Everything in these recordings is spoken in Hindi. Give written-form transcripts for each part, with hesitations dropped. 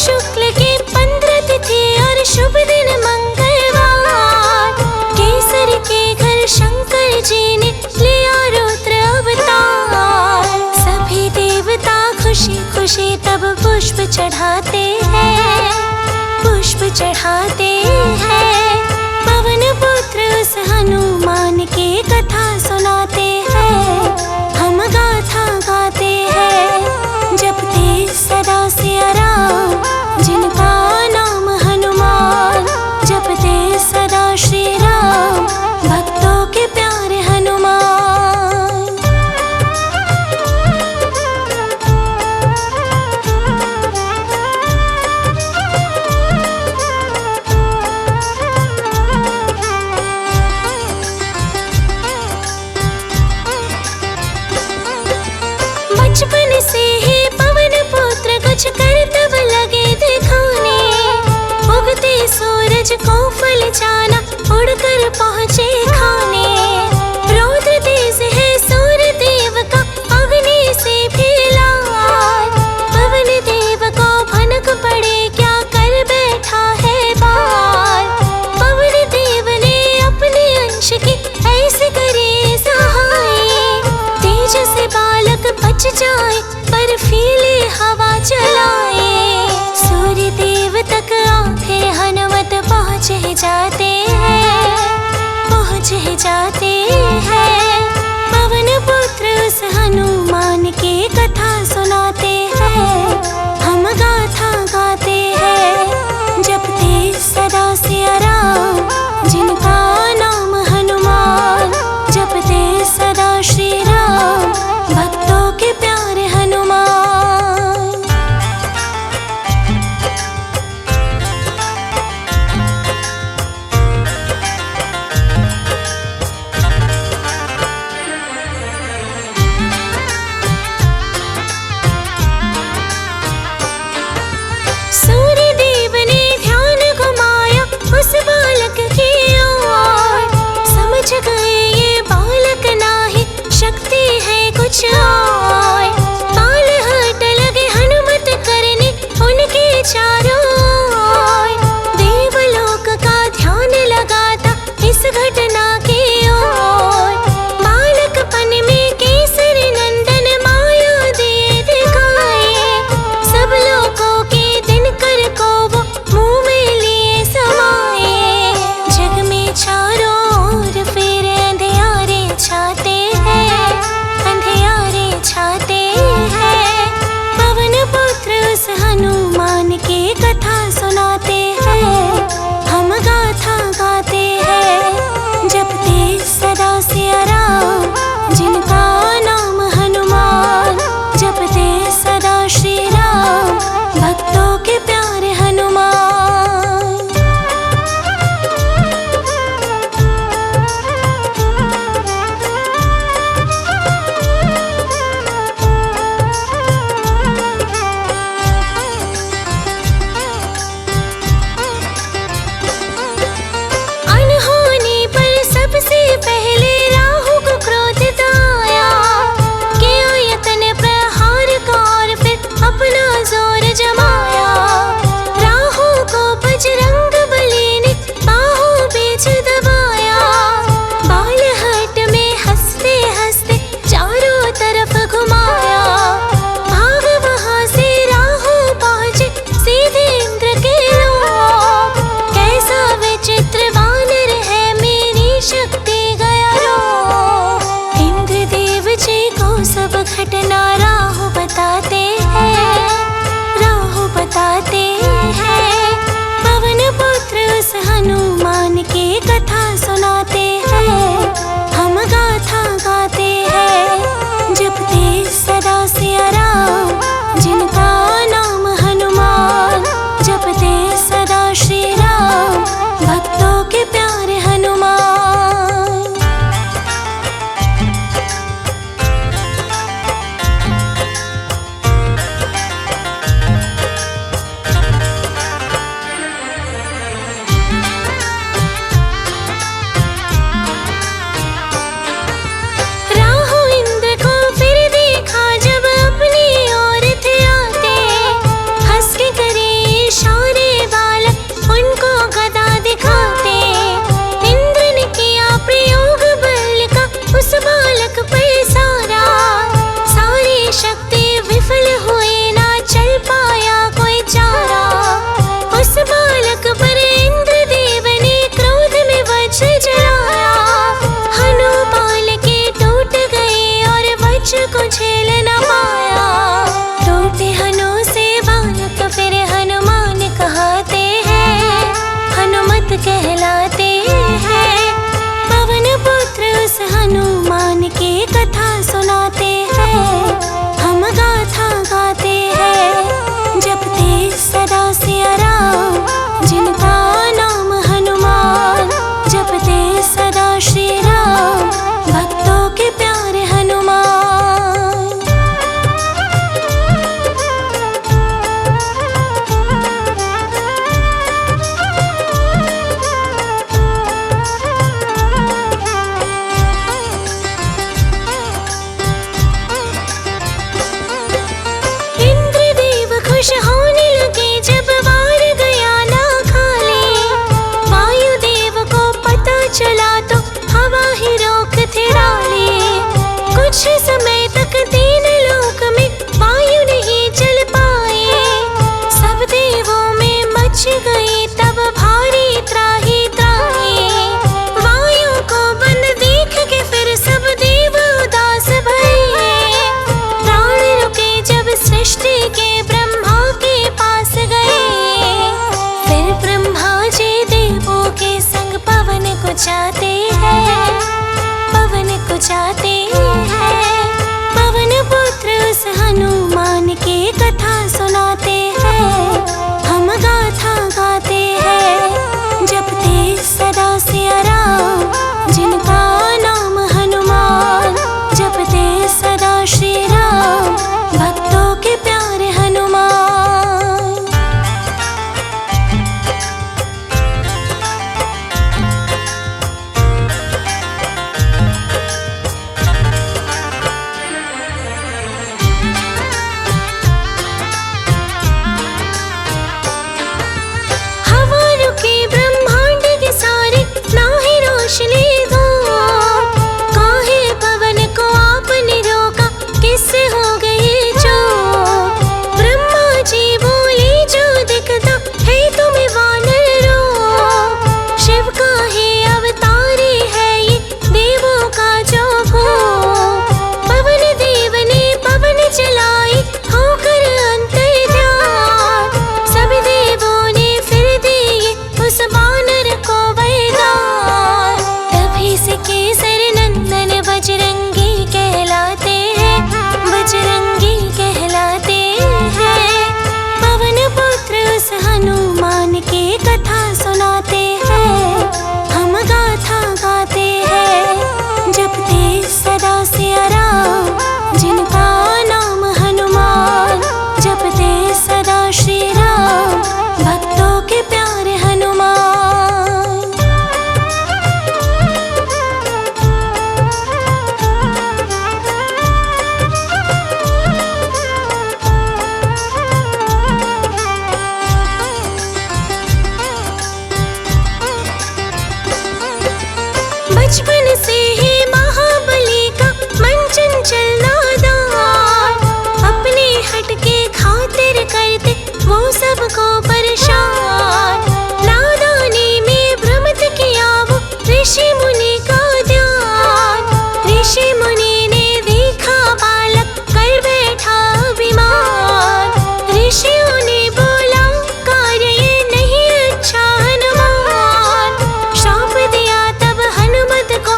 शुक्ल की 15 तिथि और शुभ दिन मंगलवार, केसर के घर शंकर जी ने लिया रुद्र अवतार। सभी देवता खुशी खुशी तब पुष्प चढ़ाते हैं, पुष्प चढ़ाते हैं। पवन पुत्र उस हनुमान की कथा सुनाते हैं, हम गाथा गाते हैं। जपते सदा सिया राम, जिनका नाम हनुमान, जपते सदा श्री राम, भक्तों के प्यारे हनुमान। बचपन से ही पवन पुत्र कुछ करतब लगे दिखाने, उगते सूरज को फल जाना, उड़कर पहुँचे खाने। रौद्र तेज है सूर्य देव का, अग्नि से भी लाल, पवन देव को भनक पड़े क्या कर बैठा है बाल। पवन देव ने अपने अंश की ऐसे करे सहाय, तेज से बालक बच जाए पर फीले हवा चलाए। सूर्य देव तक आखिर हनुमत पहुँच जाते हैं, पहुँच जाते हैं। पवन पुत्र उस हनुमान की कथा सुनाते हैं, हम गाथा गाते हैं। जपते सदा सिया राम, जिनका नाम हनुमान, जपते सदा श्री राम, भक्तों के प्यारे हनुमान। उनको गदा दिखाते। इंद्र ने किया प्रयोग बल का उस बालक पर सारा, सारी शक्ति विफल हुई, ना चल पाया कोई चारा। उस बालक पर इंद्रदेव ने क्रोध में वज्र चलाया, हनुमान के टूट गए और वज्र को झेल न पाया। टूटे हनु से बालक फिर हनुमान कहते हैं, हनुमत कहलाते हैं। पवन पुत्र उस हनुमान की कथा सुनाते हैं, हम गाथा गाते हैं। जपते सदा सिया राम, जिनका नाम हनुमान। जपते सदा श्री राम, भक्तों के प्यारे हनुमान। इंद्रदेव खुश होने लगे जब वार गया ना खाली। वायुदेव को पता चला तो हवा ही रोक थे डाली। कुछ समय तक तीन लोक में वायु नहीं चल पाए। सब देवों में मच गई तब भारी त्राही त्राही। वायु को बंद देख के फिर सब देव उदास भये। प्राण रुके जब सृष्टि के ब्रह्मा के पास गए। फिर ब्रह्मा जी देवों के संग पवन को चाहते हैं, पवन को चाहते हैं। पवन पुत्र उस हनुमान की कथा सुनाते हैं, हम गाथा गाते हैं। जपते सदा सिया राम, जिनका नाम हनुमान। जपते सदा श्री राम, भक्तों के प्यारे हनुमान। हवा रुकी ब्रह्मांड के सारे, ना ही रोशनी दो। काहे पवन को आपने रोका, किससे हो गई जो। ब्रह्मा जी बोले जो दिखता है तुम्हें वानरों। शिव का ही अवतारी है ये देवों का जो भूप। पवन देव ने पवन चलाई होकर अंतर्ध्यान। सभी देवों ने फिर दिए उस वानर को वरदान। तभी से केसर नंदन बजरंगी कहलाते हैं, बजरंगी कहलाते हैं। पवन पुत्र उस हनुमान की कथा सुनाते हैं, हम गाथा गाते हैं। जपते सदा सिया राम, जिनका नाम हनुमान। जपते सदा श्री राम, भक्तों के प्यारे हनुमान। बचपन से ही महाबली का मन चंचल नादान। अपने हट के खातिर करते वो सबको परेशान। नादानी में भ्रमित किया वो ऋषि मुनि का ध्यान। ऋषि मुनि ने देखा बालक कर बैठा बीमार। ऋषियों ने बोला कार्य ये नहीं अच्छा हनुमान। श्राप दिया तब हनुमत को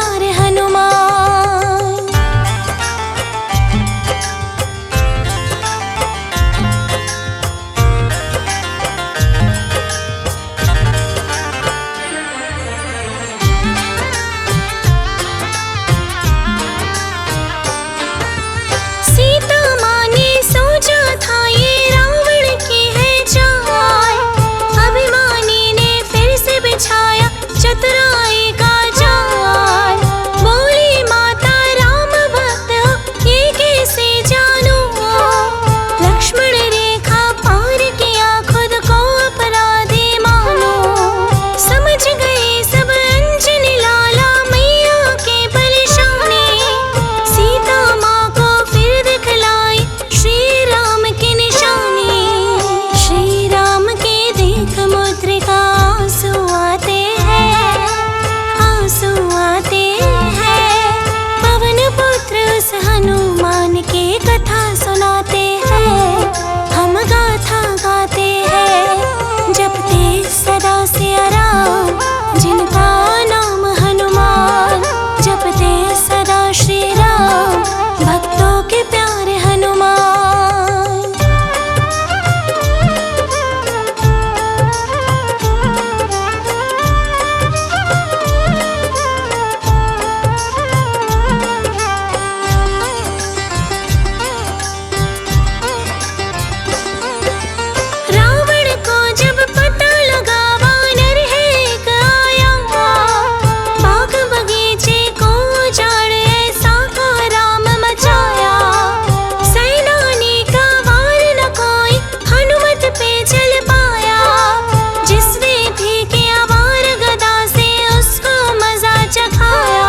प्यारे हनुमान। सीता माँ ने सोचा था ये रावण की है चाल, अभिमानी ने फिर से बिछाया चतुराई का जाल। बोली माता राम भक्त हो ये कैसे जानू, लक्ष्मण रेखा पार किया खुद को अपराधी मानो। समझ गए सब अंजनी लाला मैया के परेशानी, सीता माँ को फिर दिखलाई श्री राम की निशानी। श्री राम के देख मुद्रिका आंसू आते हैं, आंसू आते हैं। पवन पुत्र उस हनुमान की कथा सुनाते हैं, हम गाथा गाते हैं। जपते सदा सिया राम जिनका नाम हनुमान, जपते सदा श्री राम भक्तों के प्यारे हनुमान। रावण को जब पता लगा वानर है एक आया, बाग बगीचे को उजाड़ ऐसा को राम मचाया। सैनानी का वार न कोई हनुमत पे चल पाया, जिसने भी किया वार गदा से उसको मजा चखाया।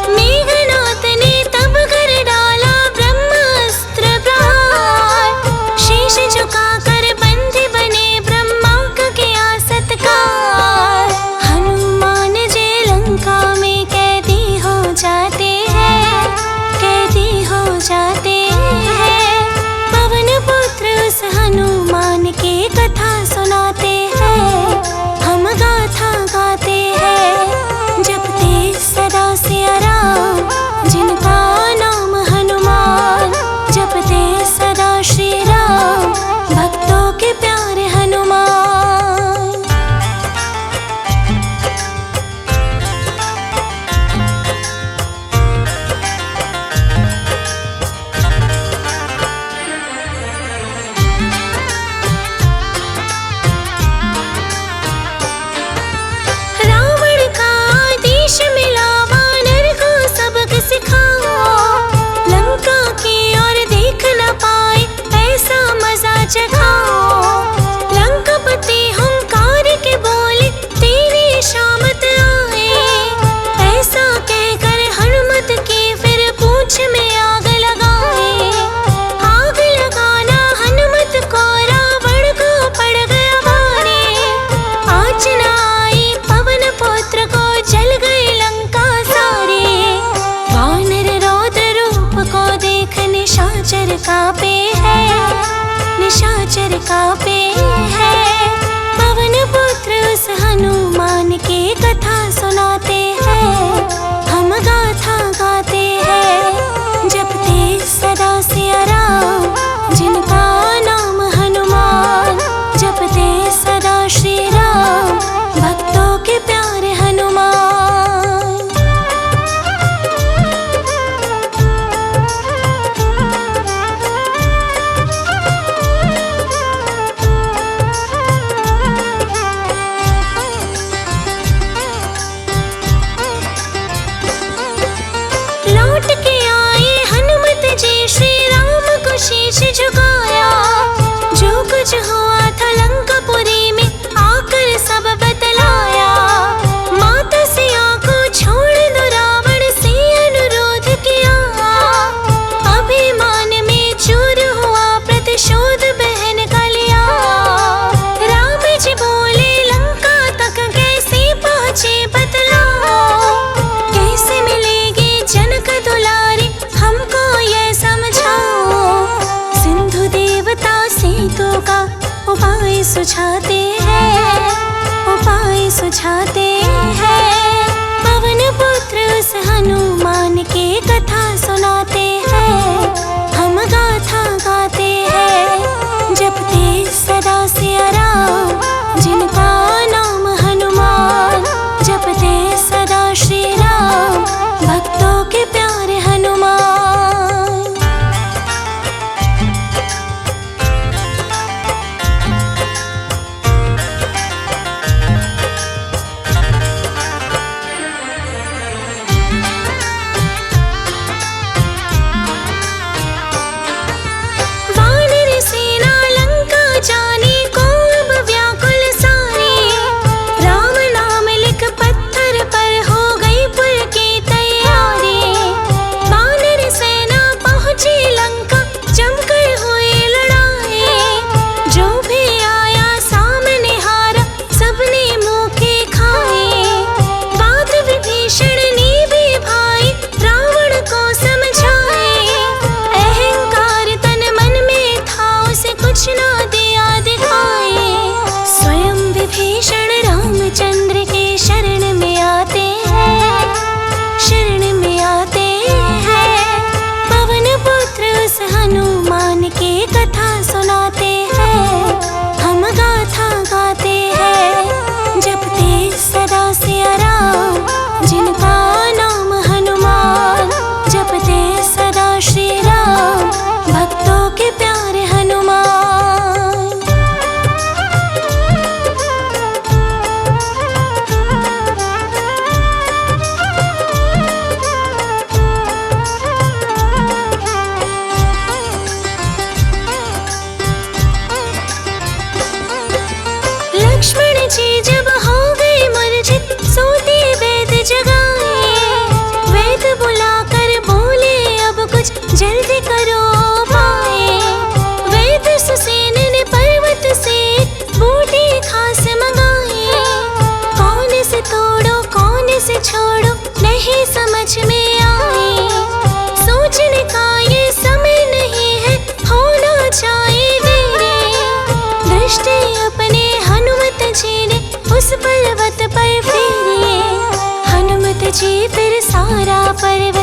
मेघनाथ ने तब कर डाला ब्रह्मास्त्र प्रहार, शीश झुकाकर बंदी बने ब्रह्मा का किया सत्कार। हनुमान जी लंका में कैदी हो जाते हैं, कैदी हो जाते हैं। पवन पुत्र उस हनुमान की कथा सुनाते हैं, हम गाथा गाते हैं। जपते सदा सिया राम जिनका नाम हनुमान, जपते सदा श्री राम भक्तों के प्यारे हनुमान। रावण का आदेश मिला वानर को सबक सिखाओ, लंका की ओर देख न पाए ऐसा मजा चखाओ। लंकापति हुंकार के बोले तेरी शामत आए, ऐसा कहकर हनुमत की फिर पूंछ में आग लगाए। आग लगाना हनुमत को रावण को पड़ गया भारी, आँच न आई पवन पुत्र को जल गई लंका सारी। वानर रौद्र रूप को देख निशाचर कांपे है, निशाचर कांपे है। पवन पुत्र उस हनुमान की कथा सुनाते हैं, हम गाथा गाते हैं। जपते सदा सिया राम जिनका नाम हनुमान, जपते सदा श्री राम भक्तों के प्यारे हनुमान। लौट के आए हनुमत जी श्री राम को शीश झुकाया। जो कुछ हुआ था लंकापुरी में आकर सब बतलाया। माता सिया को छोड़ दो रावण से अनुरोध किया, अभिमान में चूर हुआ प्रतिशोध बहन का लिया। राम जी बोले लंका तक कैसे पहुँचे बतलाओ, कैसे मिलेगी जनक दुलारी हमको ये समझाओ। सिंधु देवता सेतु का उपाय सुझाते हैं, उपाय सुझाते हैं। पवन पुत्र उस गूंजे फिर सारा पर्वत।